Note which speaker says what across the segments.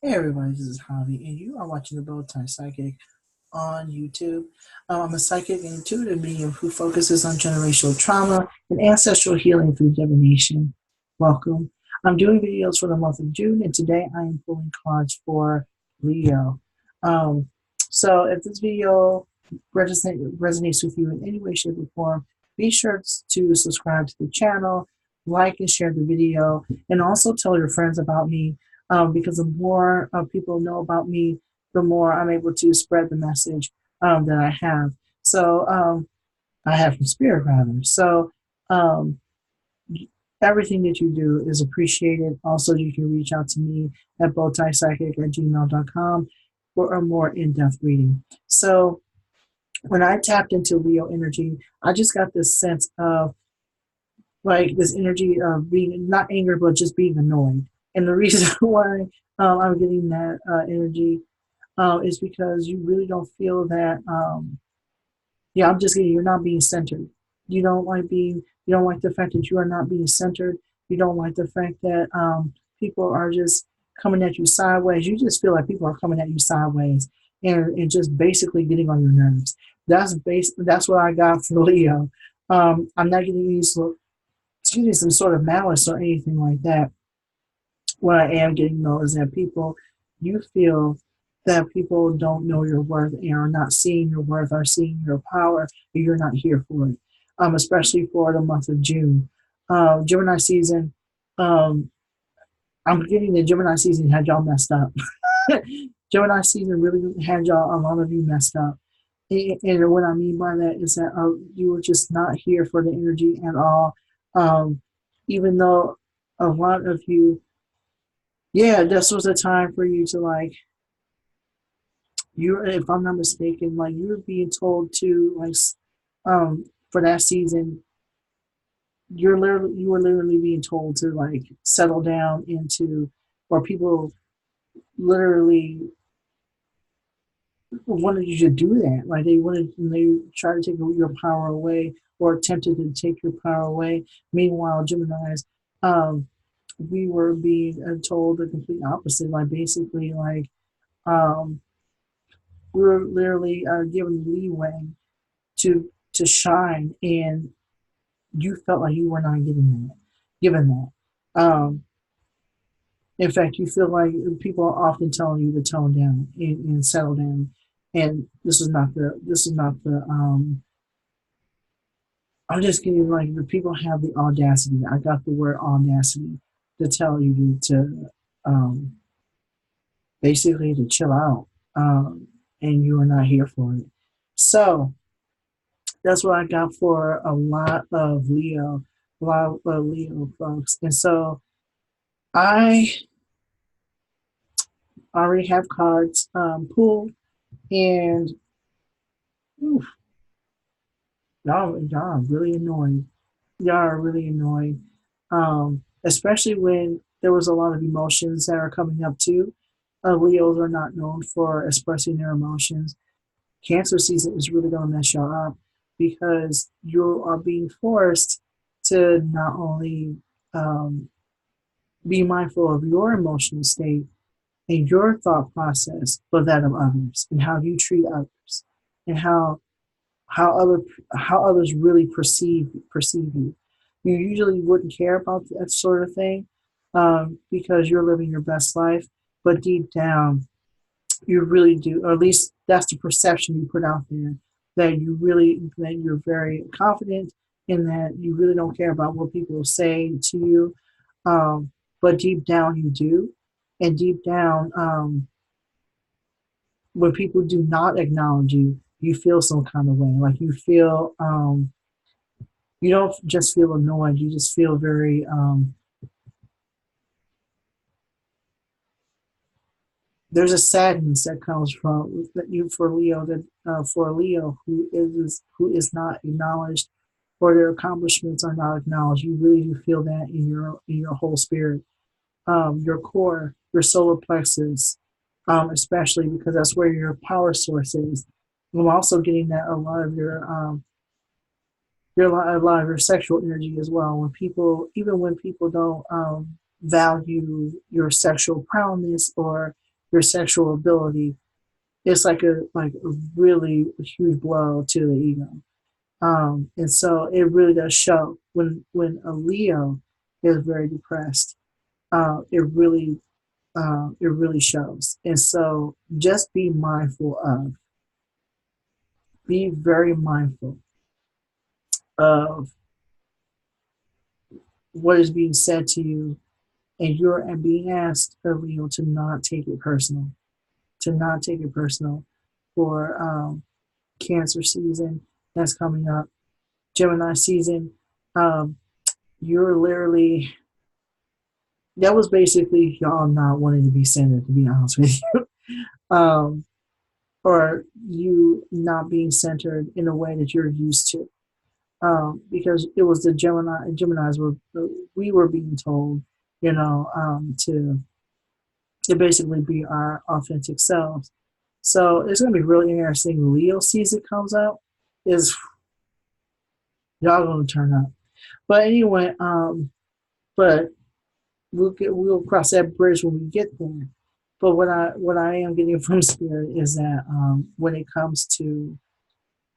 Speaker 1: Hey everybody, this is Javi, and you are watching the Bowtie Psychic on YouTube. I'm a psychic and intuitive medium who focuses on generational trauma and ancestral healing through divination. Welcome. I'm doing videos for the month of June, and today I am pulling cards for Leo. Um, so if this video resonates with you in any way, shape, or form, be sure to subscribe to the channel, like and share the video, and also tell your friends about me because the more people know about me, the more I'm able to spread the message that I have. So I have from Spirit rather. So um, everything that you do is appreciated. Also, you can reach out to me at bowtiepsychic@gmail.com for a more in-depth reading. So when I tapped into Leo energy, I just got this sense of like this energy of being not angry, but just being annoyed. And the reason why I'm getting that energy is because you really don't feel that. Yeah, I'm just getting you're not being centered. You don't like the fact that you are not being centered. You don't like the fact that people are just coming at you sideways. You just feel like people are coming at you sideways and just basically getting on your nerves. That's what I got for Leo. I'm not getting any excuse me, some sort of malice or anything like that. What I am getting though is that you feel that people don't know your worth and are not seeing your worth, are seeing your power, and you're not here for it. Especially for the month of June. Gemini season, um, I'm getting the Gemini season had y'all messed up. Gemini season really had y'all, a lot of you messed up. And what I mean by that is that you were just not here for the energy at all. Um, Even though a lot of you, yeah, this was a time for you to like you. If I'm not mistaken, like you were being told to like for that season, you were literally being told to like settle down into, or people literally wanted you to do that. Like they tried to take your power away or attempted to take your power away. Meanwhile, Gemini's, um, we were being told the complete opposite. Like basically, like um, we were literally given leeway to shine, and you felt like you were not given that. In fact, you feel like people are often telling you to tone down and settle down, and this is not the I'm just getting like the people have the audacity. I got the word audacity to tell you to basically to chill out, and you are not here for it. So that's what I got for a lot of Leo folks. And so I already have cards pulled, and oof, y'all are really annoying. Y'all are really annoying, especially when there was a lot of emotions that are coming up too. Leos are not known for expressing their emotions. Cancer season is really going to mess y'all up because you are being forced to not only um, be mindful of your emotional state and your thought process, but that of others and how you treat others and how other how others really perceive you. You usually wouldn't care about that sort of thing because you're living your best life, but deep down you really do, or at least that's the perception you put out there, that you're very confident in that you really don't care about what people say to you, um, but deep down you do, and deep down when people do not acknowledge you, you feel some kind of way, like you feel you don't just feel annoyed, you just feel very there's a sadness that comes from that you for Leo that for a Leo who is not acknowledged or their accomplishments are not acknowledged. You really do feel that in your whole spirit, your core, your solar plexus, especially because that's where your power source is. I'm also getting that a lot of a lot of your sexual energy as well. When people, even when people don't value your sexual prowess or your sexual ability, it's like a really huge blow to the ego. And so it really does show when a Leo is very depressed. It really shows. And so just be very mindful of what is being said to you, and being asked, Leo, to not take it personal, to not take it personal for Cancer season that's coming up, Gemini season. Um, you're literally, that was basically y'all not wanting to be centered, to be honest with you. um, or you not being centered in a way that you're used to. Because it was the Geminis were, we were being told, to basically be our authentic selves. So it's going to be really interesting. Leo season comes up, is y'all going to turn up. But anyway, but we'll cross that bridge when we get there. But what I am getting from spirit is that when it comes to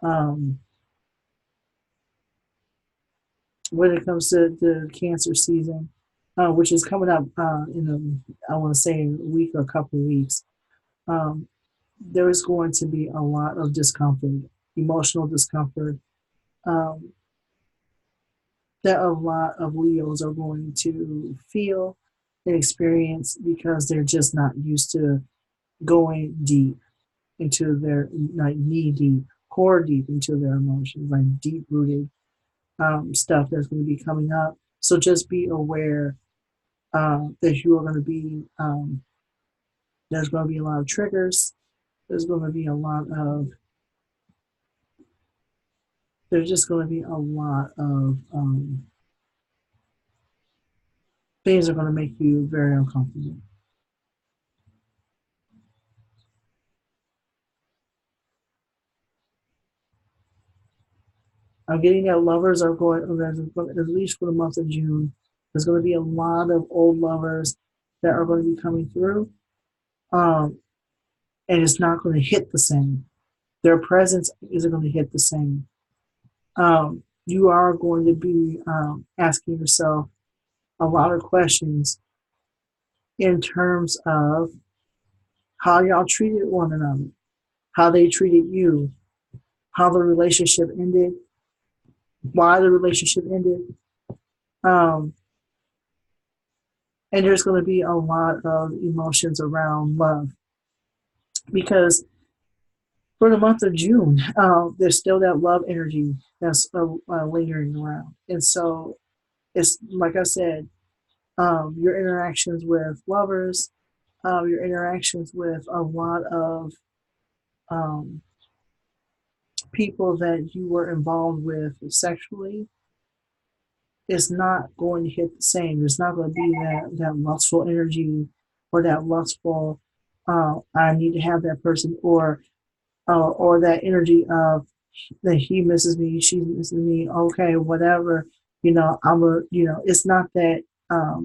Speaker 1: um, the Cancer season, which is coming up I want to say a week or a couple of weeks, um, there is going to be a lot of discomfort, emotional discomfort, um, that a lot of Leos are going to feel and experience because they're just not used to going deep into their, like, knee deep, core deep into their emotions, like deep rooted stuff that's going to be coming up. So just be aware that you are going to be, there's going to be a lot of triggers. There's going to be a lot of, there's just going to be a lot of things that are going to make you very uncomfortable. I'm getting that lovers are going, at least for the month of June, there's going to be a lot of old lovers that are going to be coming through. Um, and it's not going to hit the same. Their presence isn't going to hit the same. You are going to be asking yourself a lot of questions in terms of how y'all treated one another, how they treated you, how the relationship ended, why the relationship ended. Um, and there's going to be a lot of emotions around love because for the month of June, there's still that love energy that's lingering around. And so it's like I said, your interactions with lovers, your interactions with a lot of um, people that you were involved with sexually is not going to hit the same. There's not going to be that lustful energy or that lustful, I need to have that person, or that energy of that he misses me, she misses me, okay, whatever, it's not that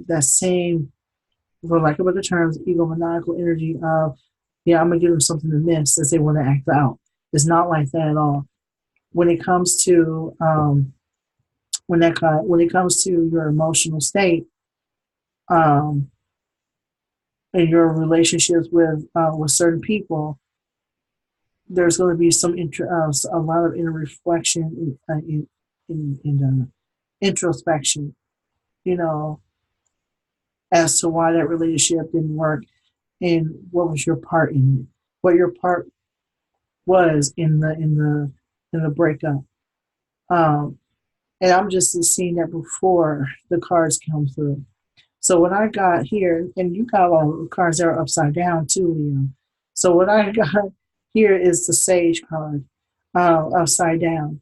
Speaker 1: that same, for lack of other terms, egomaniacal energy of, yeah, I'm gonna give them something to miss as they want to act out. It's not like that at all. When it comes to when it comes to your emotional state, um, and your relationships with certain people, there's going to be a lot of inner reflection in introspection, you know, as to why that relationship didn't work and what was your part in it, what your part was in the breakup. Um, and I'm just seeing that before the cards come through. So what I got here, and you got all the cards that are upside down too, Leo. So what I got here is the Sage card, upside down.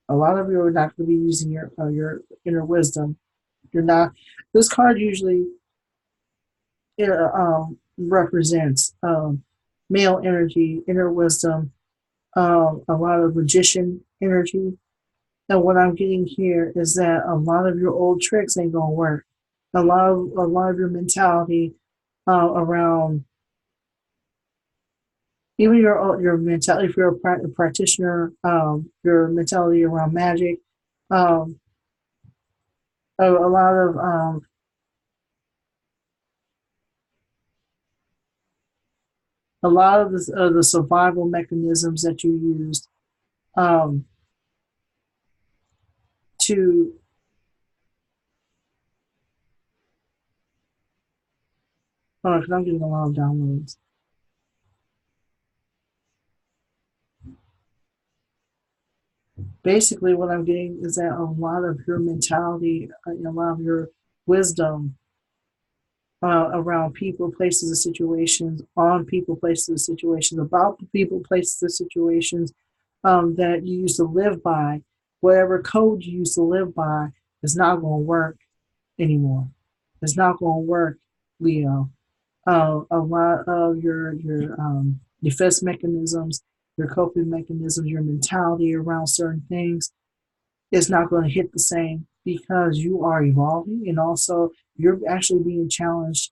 Speaker 1: A lot of you are not going to be using your inner wisdom. You're not. This card usually represents male energy, inner wisdom, a lot of magician energy. And what I'm getting here is that a lot of your old tricks ain't gonna work. A lot of your mentality around even your mentality. If you're a practitioner, your mentality around magic, um, a lot of the survival mechanisms that you used um, to. Because I'm getting a lot of downloads. Basically, what I'm getting is that a lot of your mentality, a lot of your wisdom around people, places, and situations, on people, places, and situations, about people, places, and situations that you used to live by, whatever code you used to live by, is not going to work anymore. It's not going to work, Leo. A lot of your defense mechanisms, your coping mechanisms, your mentality around certain things is not going to hit the same because you are evolving, and also you're actually being challenged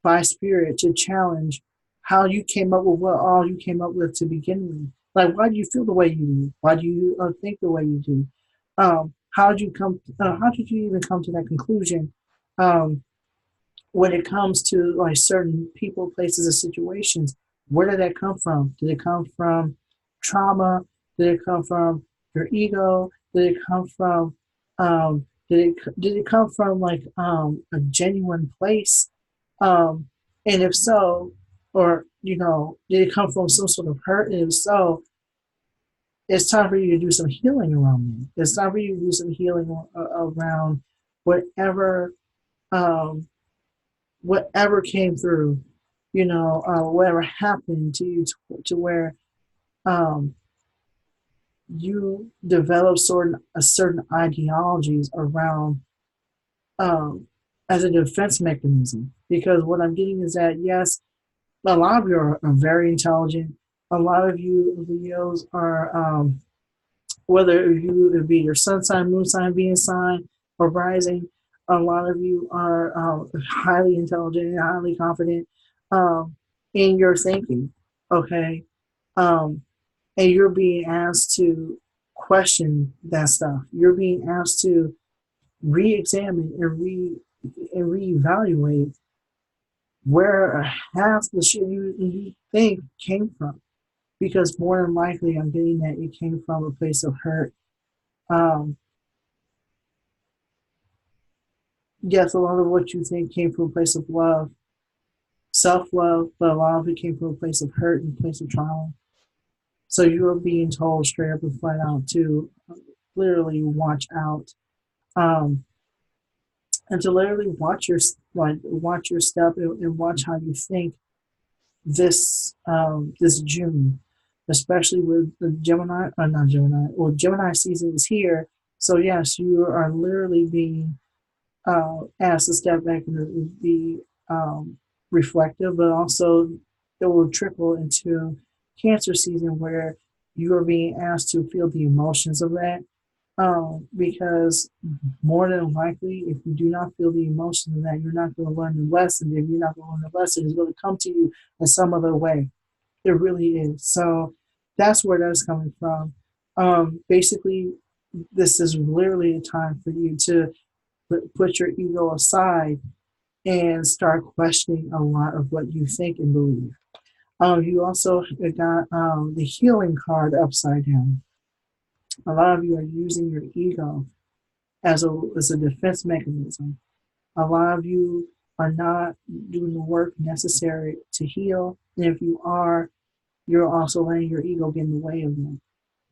Speaker 1: by spirit to challenge how you came up with what all you came up with to begin with. Like, why do you feel the way you do? Why do you think the way you do? How did you come? How did you even come to that conclusion? Um, when it comes to like certain people, places, and situations, where did that come from? Did it come from trauma? Did it come from your ego? Did it come from did it come from like a genuine place? Um, and if so, or did it come from some sort of hurt? And if so, it's time for you to do some healing around it. It's time for you to do some healing around whatever um, whatever came through, whatever happened to you to where um, you develop certain ideologies around um, as a defense mechanism. Because what I'm getting is that yes, a lot of you are very intelligent. A lot of you Leos are whether it be your sun sign, moon sign, Venus sign, or rising, a lot of you are highly intelligent and highly confident um, in your thinking. Okay, um, and you're being asked to question that stuff. You're being asked to re-examine and reevaluate where half the shit you think came from. Because more than likely, I'm getting that it came from a place of hurt. Um, yes, a lot of what you think came from a place of love, self love, but a lot of it came from a place of hurt and a place of trauma. So you are being told straight up and flat out to literally watch out, um, and to literally watch your step and watch how you think this June, especially with the Gemini, or not Gemini, well, Gemini season is here. So yes, you are literally being asked to step back and be reflective, but also it will trickle into Cancer season where you are being asked to feel the emotions of that. Because more than likely, if you do not feel the emotion of that, you're not going to learn the lesson. If you're not going to learn the lesson, it's going to come to you in some other way. It really is. So that's where that's coming from. Basically, this is literally a time for you to put your ego aside and start questioning a lot of what you think and believe. You also got the healing card upside down. A lot of you are using your ego as a defense mechanism. A lot of you are not doing the work necessary to heal. And if you are, you're also letting your ego get in the way of them.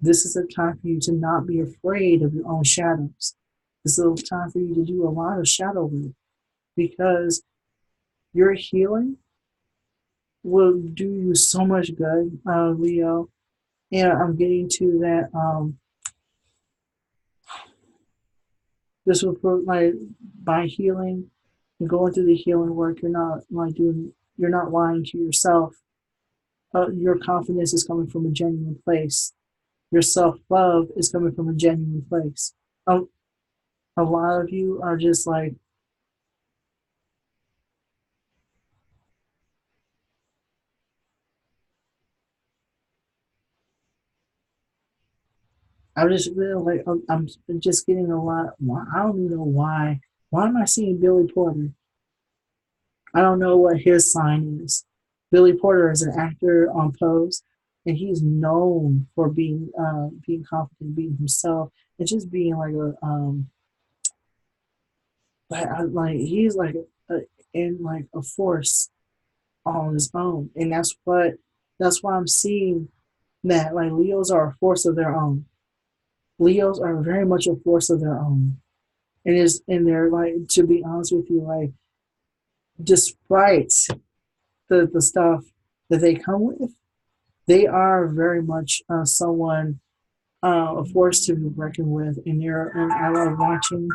Speaker 1: This is a time for you to not be afraid of your own shadows. This is a time for you to do a lot of shadow work because your healing will do you so much good, Leo. And I'm getting to that. This will put like by healing and going through the healing work. You're not lying to yourself. Your confidence is coming from a genuine place. Your self-love is coming from a genuine place. A, a lot of you are just like, I just really like, I'm just getting a lot. I don't even know why. Why am I seeing Billy Porter? I don't know what his sign is. Billy Porter is an actor on Pose, and he's known for being confident, being himself, and just being like like he's like a, in like a force on his own, and that's why I'm seeing that like Leos are a force of their own. Leos are very much a force of their own, and they're like, to be honest with you, like despite the stuff that they come with, they are very much someone a force to be reckoned with. And I love watching.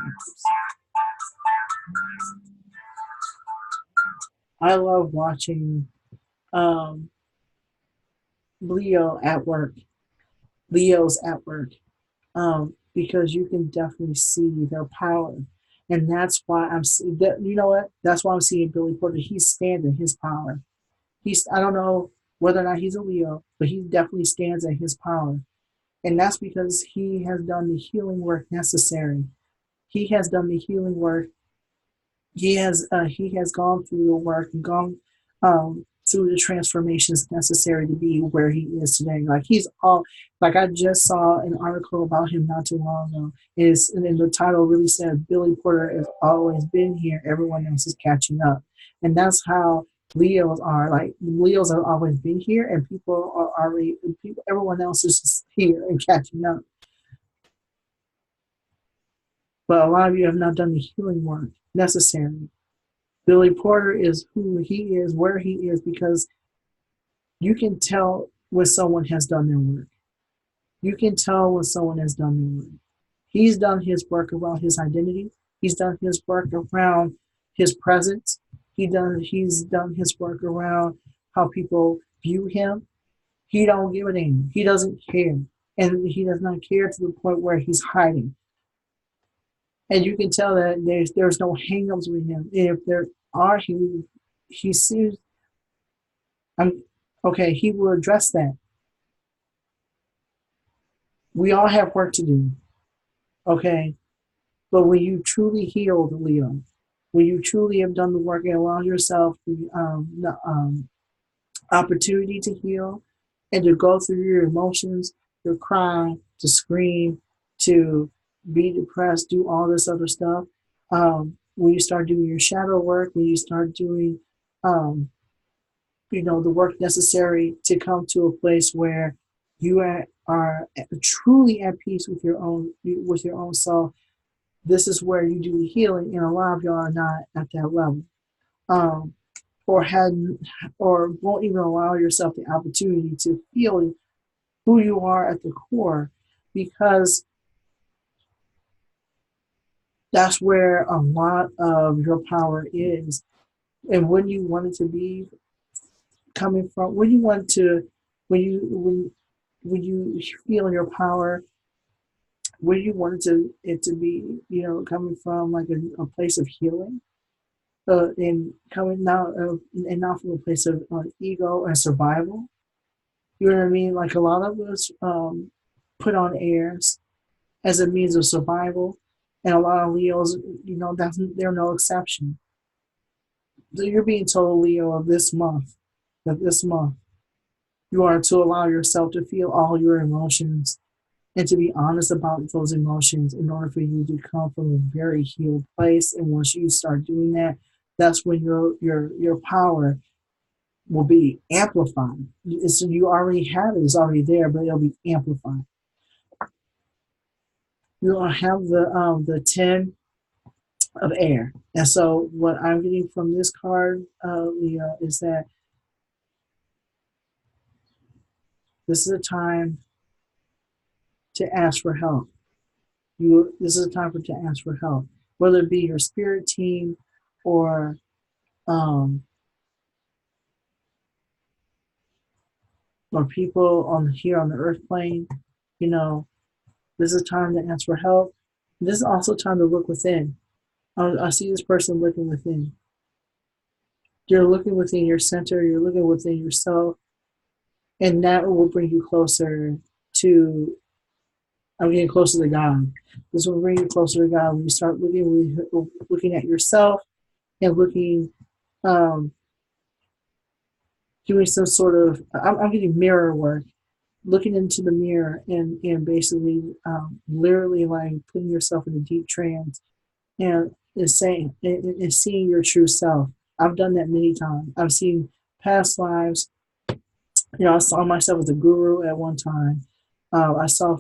Speaker 1: I love watching um, Leo at work. Leo's at work, because you can definitely see their power, and that's why I'm. That, you know what? That's why I'm seeing Billy Porter. He's standing his power. I don't know whether or not he's a Leo, but he definitely stands at his power. And that's because he has done the healing work necessary. He has done the healing work. He has gone through the work and gone through the transformations necessary to be where he is today. Like he's all like I just saw an article about him not too long ago. Is and then the title really said Billy Porter has always been here. Everyone else is catching up, and that's how Leos are. Like Leos have always been here, and people are already people. Everyone else is just here and catching up. But a lot of you have not done the healing work necessary. Billy Porter is who he is, where he is, because you can tell when someone has done their work. You can tell when someone has done their work. He's done his work around his identity. He's done his work around his presence. He's done his work around how people view him. He don't give a damn. He doesn't care. And he does not care to the point where he's hiding. And you can tell that there's no hangups with him. If there are, he seems I'm okay, he will address that. We all have work to do, okay? But when you truly heal the Leo, when you truly have done the work and allow yourself the opportunity to heal and to go through your emotions, to cry, to scream, to be depressed, do all this other stuff. When you start doing your shadow work, when you start doing um, the work necessary to come to a place where are truly at peace with your own self. This is where you do the healing, and a lot of y'all are not at that level, um, or hadn't, or won't even allow yourself the opportunity to feel who you are at the core, because that's where a lot of your power is, and when you want it to be coming from, when you want to, when you feel your power, where you wanted it to be, coming from like a place of healing, and coming now and not from a place of ego and survival. You know what I mean? Like a lot of us put on airs as a means of survival, and a lot of Leos, they're no exception. So you're being told, Leo, of this month, that this month you are to allow yourself to feel all your emotions and to be honest about those emotions in order for you to come from a very healed place. And once you start doing that, that's when your power will be amplified. So you already have it; it's already there, but it'll be amplified. You'll have the 10 of air, and so what I'm getting from this card, Leo, is that this is a time to ask for help. This is a time to ask for help, whether it be your spirit team or um, or people on here on the earth plane. You know, this is time to ask for help. This is also time to look within. I see this person looking within. You're looking within your center, you're looking within yourself, and that will bring you closer to, I'm getting closer to God. This will bring you closer to God when you start looking at yourself and looking, um, doing some sort of, I'm getting mirror work, looking into the mirror and basically literally like putting yourself in a deep trance and saying and seeing your true self. I've done that many times. I've seen past lives. I saw myself as a guru at one time. I saw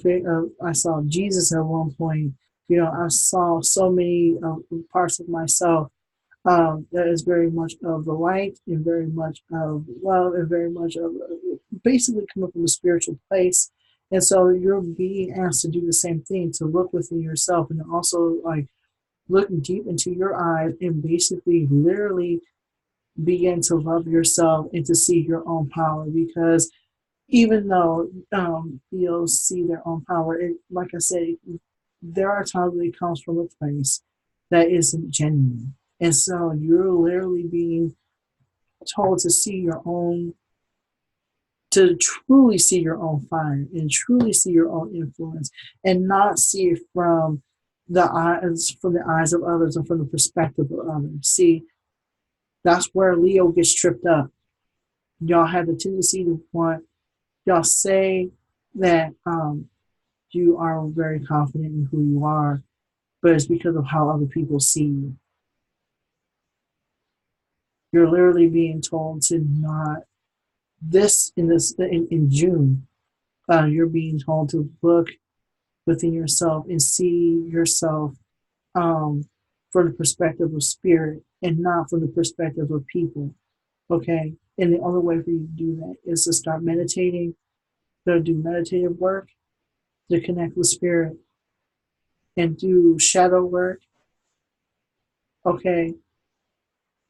Speaker 1: Jesus at one point. I saw so many parts of myself that is very much of the light and very much of love and very much of basically coming from a spiritual place. And so you're being asked to do the same thing, to look within yourself and also like look deep into your eyes and basically literally begin to love yourself and to see your own power. Because even though you'll see their own power, like I said, there are times when it comes from a place that isn't genuine. And so you're literally being told to see your own, to truly see your own fire and truly see your own influence and not see it from the eyes of others and from the perspective of others. See, that's where Leo gets tripped up. Y'all have the tendency to want, y'all say that you are very confident in who you are, but it's because of how other people see you. You're literally being told to not, in June, you're being told to look within yourself and see yourself um, from the perspective of spirit and not from the perspective of people. Okay, and the only way for you to do that is to start meditating, to do meditative work, to connect with spirit, and do shadow work. Okay,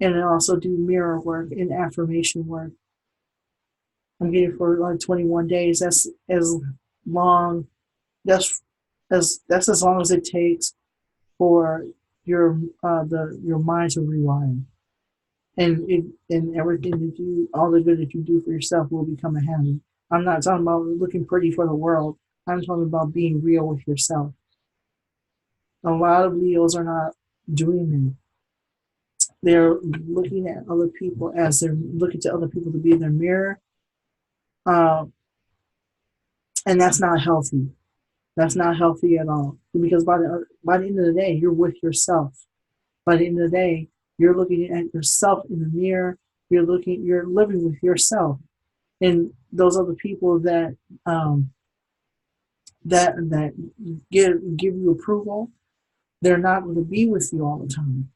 Speaker 1: and then also do mirror work and affirmation work. I'm getting for like 21 days. That's as long. That's as long as it takes for your mind to rewind, and everything that you, all the good that you do for yourself will become a habit. I'm not talking about looking pretty for the world. I'm talking about being real with yourself. A lot of Leos are not doing that. They're looking at other people as they're looking to other people to be their mirror, uh, and that's not healthy. That's not healthy at all. Because by the end of the day, you're with yourself. By the end of the day, you're looking at yourself in the mirror. You're living with yourself, and those other people that give you approval, they're not going to be with you all the time.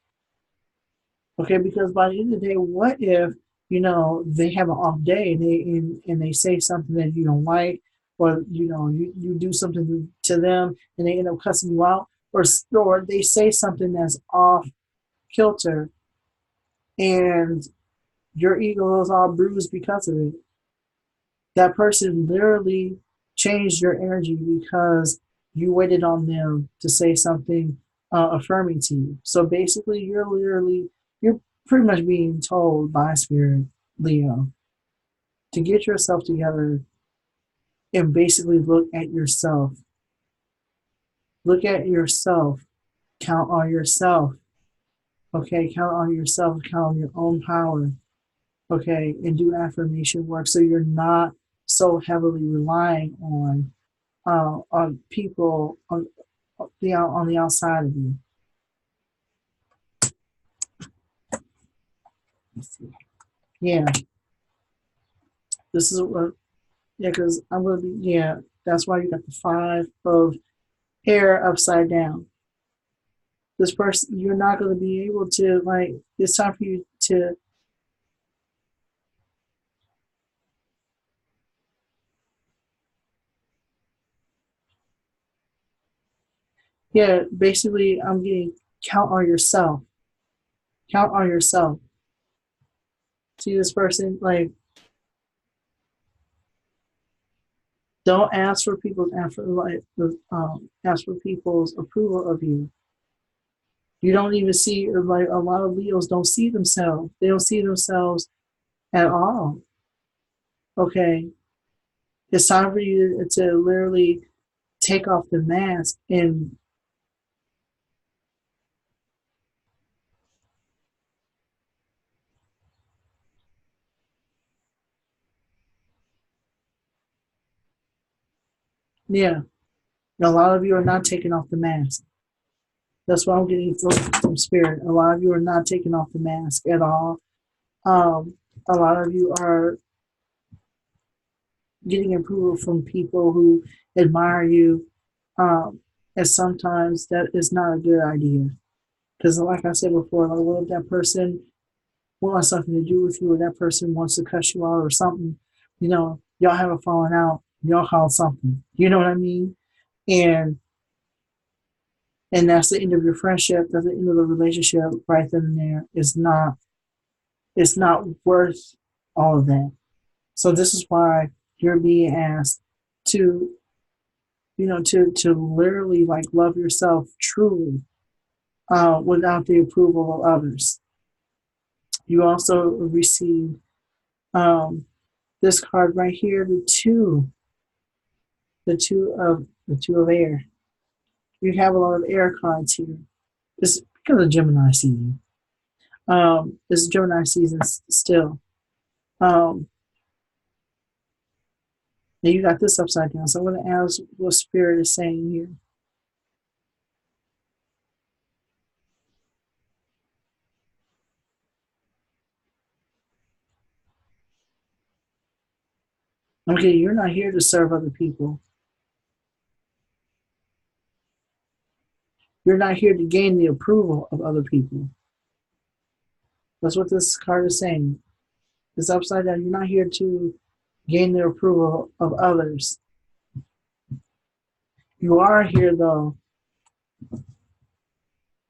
Speaker 1: Okay, because by the end of the day, what if they have an off day and they say something that you don't like, or you do something to them and they end up cussing you out, or they say something that's off kilter and your ego is all bruised because of it. That person literally changed your energy because you waited on them to say something affirming to you. So basically, you're pretty much being told by Spirit, Leo, to get yourself together and basically look at yourself. Look at yourself. Count on yourself. Okay, count on yourself. Count on your own power. Okay, and do affirmation work so you're not so heavily relying on people on the outside of you. Yeah, this is what. Yeah, because I'm gonna be. Yeah, that's why you got the 5 of hair upside down. This person, you're not gonna be able to like. It's time for you to. Yeah, basically, I'm getting count on yourself. Count on yourself. See this person like Don't ask for ask for people's approval of you. You don't even see, like, a lot of Leos don't see themselves. They don't see themselves at all. Okay, it's time for you to literally take off the mask and yeah. A lot of you are not taking off the mask. That's what I'm getting from spirit. A lot of you are not taking off the mask at all. Um, a lot of you are getting approval from people who admire you, um, and sometimes that is not a good idea. Because, like I said before, like, what if that person wants something to do with you, or that person wants to cuss you out or something? Y'all have a falling out. Y'all call something. You know what I mean? And that's the end of your friendship. That's the end of the relationship right then and there. It's not worth all of that. So this is why you're being asked to, to literally, like, love yourself truly, without the approval of others. You also receive, um, this card right here, the two of air. You have a lot of air cards here. It's because of Gemini season. It's Gemini season still. Um, and you got this upside down. So I'm going to ask what Spirit is saying here. Okay, you're not here to serve other people. You're not here to gain the approval of other people. That's what this card is saying. It's upside down. You're not here to gain the approval of others. You are here, though,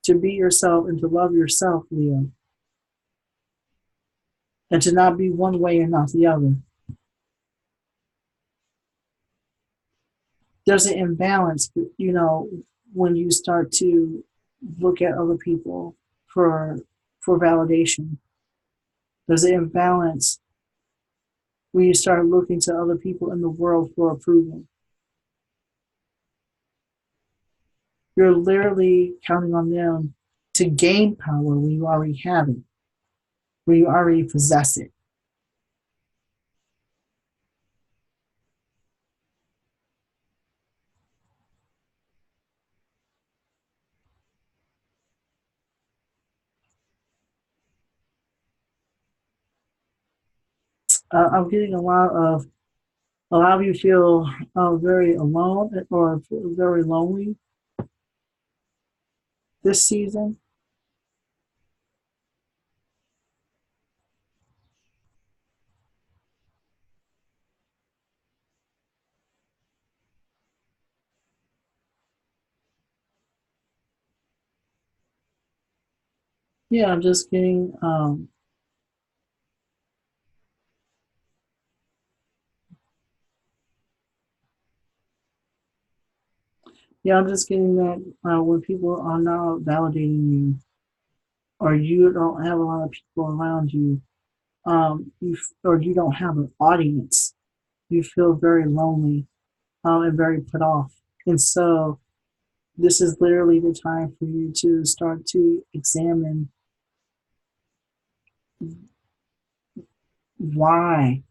Speaker 1: to be yourself and to love yourself, Leo, and to not be one way and not the other. There's an imbalance, when you start to look at other people for validation. There's an imbalance when you start looking to other people in the world for approval. You're literally counting on them to gain power when you already have it, when you already possess it. I'm getting a lot of you feel very alone or very lonely this season. Yeah, I'm just getting yeah, I'm just getting that when people are not validating you, or you don't have a lot of people around you, or you don't have an audience, you feel very lonely, and very put off. And so this is literally the time for you to start to examine why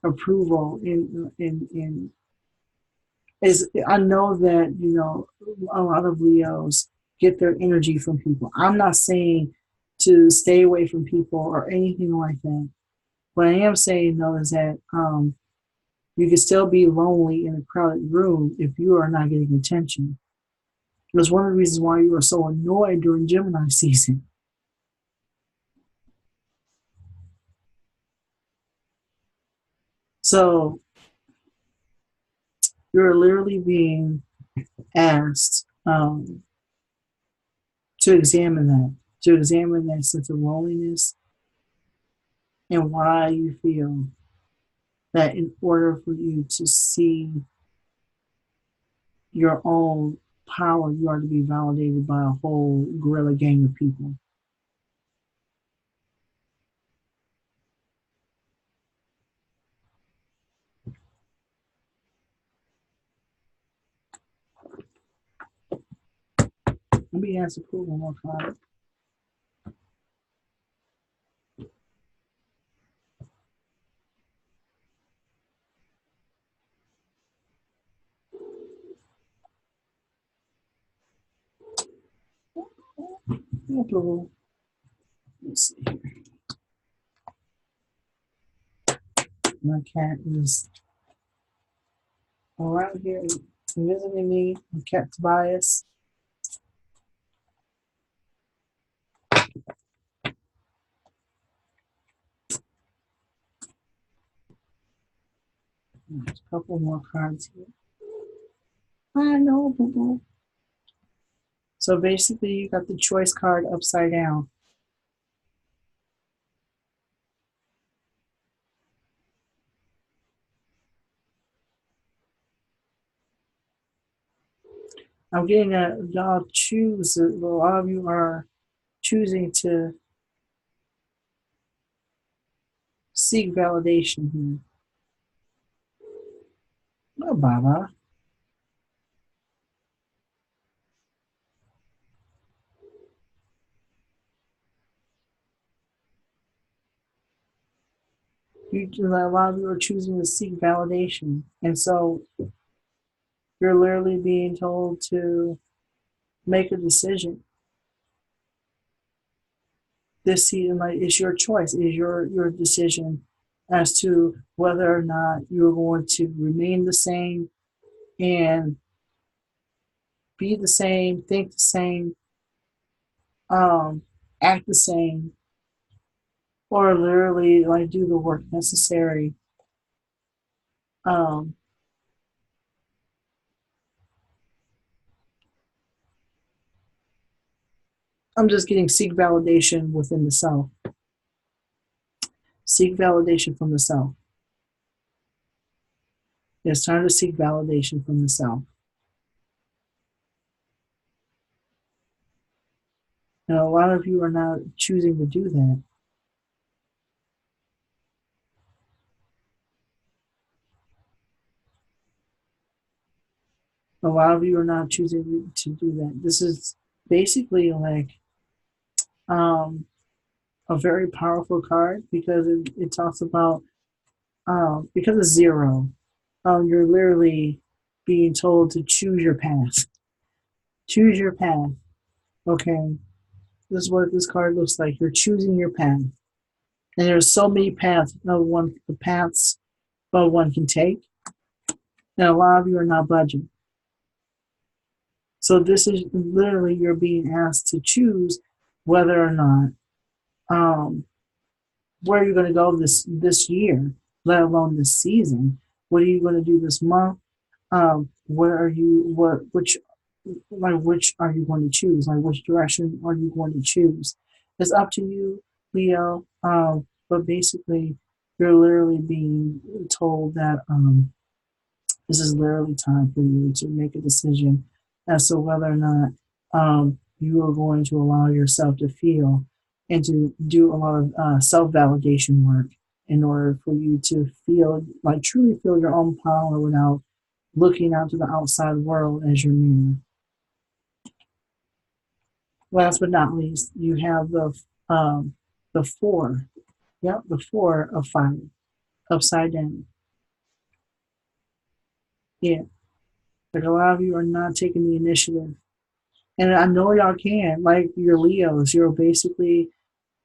Speaker 1: approval in is. I know that a lot of Leos get their energy from people. I'm not saying to stay away from people or anything like that. What I am saying, though, is that you can still be lonely in a crowded room if you are not getting attention. It was one of the reasons why you were so annoyed during Gemini season. So you're literally being asked, to examine that sense of loneliness and why you feel that in order for you to see your own power, you are to be validated by a whole guerrilla gang of people. Let me ask approval more card. Approval. Let's see here. My cat is around here visiting me. My cat Tobias. There's a couple more cards here. I know, boo boo. So basically, you got the choice card upside down. I'm getting that y'all choose. A lot of you are choosing to seek validation here. Oh, Baba. A lot of you are choosing to seek validation. And so you're literally being told to make a decision. This season, like, it's your choice, it is your decision as to whether or not you're going to remain the same and be the same, think the same, um, act the same, or literally like do the work necessary. Um, I'm just getting seek validation within the self. Seek validation from the self. It's time to seek validation from the self. Now, a lot of you are not choosing to do that. A lot of you are not choosing to do that. This is basically like um, a very powerful card because it talks about because it's zero. You're literally being told to choose your path. Choose your path. Okay, this is what this card looks like. You're choosing your path, and there's so many paths. The paths one can take, and a lot of you are not budging. So this is literally you're being asked to choose whether or not um, where you're going to go this year, let alone this season. What are you going to do this month? Where are you? Which are you going to choose? Like which direction are you going to choose? It's up to you, Leo. But basically, you're literally being told that this is literally time for you to make a decision as to whether or not you are going to allow yourself to feel and to do a lot of self validation work in order for you to feel like truly feel your own power without looking out to the outside world as your mirror. Last but not least, you have the four. Yep, the four of fire upside down. Yeah, like a lot of you are not taking the initiative. And I know y'all can. Like you're Leos, you're basically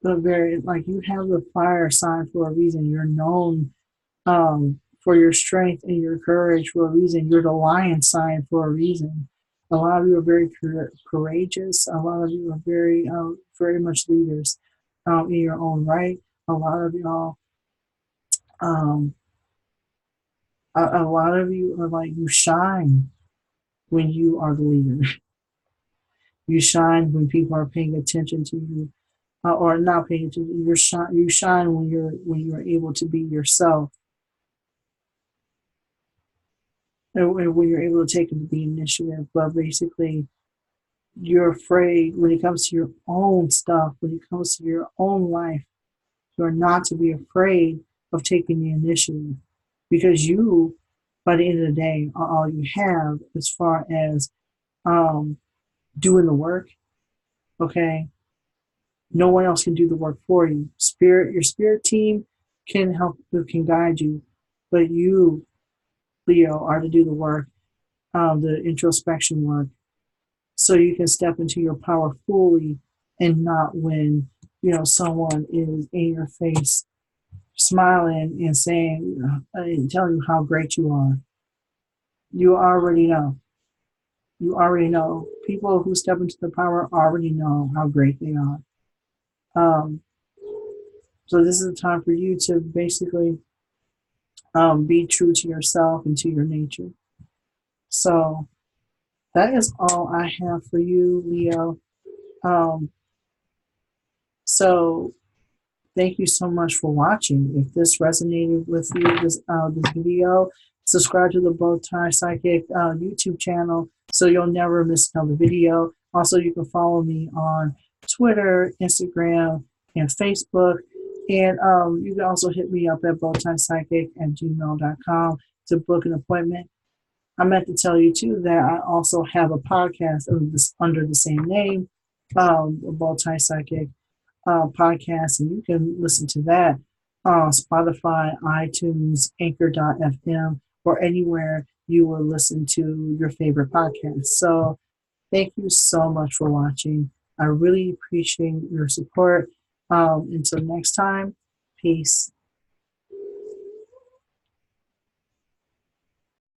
Speaker 1: the very like you have the fire sign for a reason. You're known for your strength and your courage for a reason. You're the lion sign for a reason. A lot of you are very courageous. A lot of you are very much leaders in your own right. A lot of y'all, um, a lot of you are like you shine when you are the leader. You shine when people are paying attention to you, or not paying attention. You shine when you're able to be yourself and when you're able to take the initiative. But basically, you're afraid when it comes to your own stuff, when it comes to your own life, you're not to be afraid of taking the initiative because you, by the end of the day, are all you have as far as um, doing the work. Okay, no one else can do the work for you. Your spirit team can help, can guide you, but you, Leo, are to do the work, the introspection work, so you can step into your power fully and not when someone is in your face smiling and saying and telling you how great you are. You already know. You already know. People who step into the power already know how great they are. Um, so this is the time for you to basically be true to yourself and to your nature. So that is all I have for you, Leo. Um, so thank you so much for watching. If this resonated with you, this video, subscribe to the Bowtie Psychic YouTube channel so you'll never miss another video. Also, you can follow me on Twitter, Instagram, and Facebook. And you can also hit me up at bowtiepsychic@gmail.com to book an appointment. I meant to tell you too that I also have a podcast under the same name, Bowtie Psychic podcast, and you can listen to that on Spotify, iTunes, Anchor.fm, or anywhere you will listen to your favorite podcast. So thank you so much for watching. I really appreciate your support. Until next time, peace.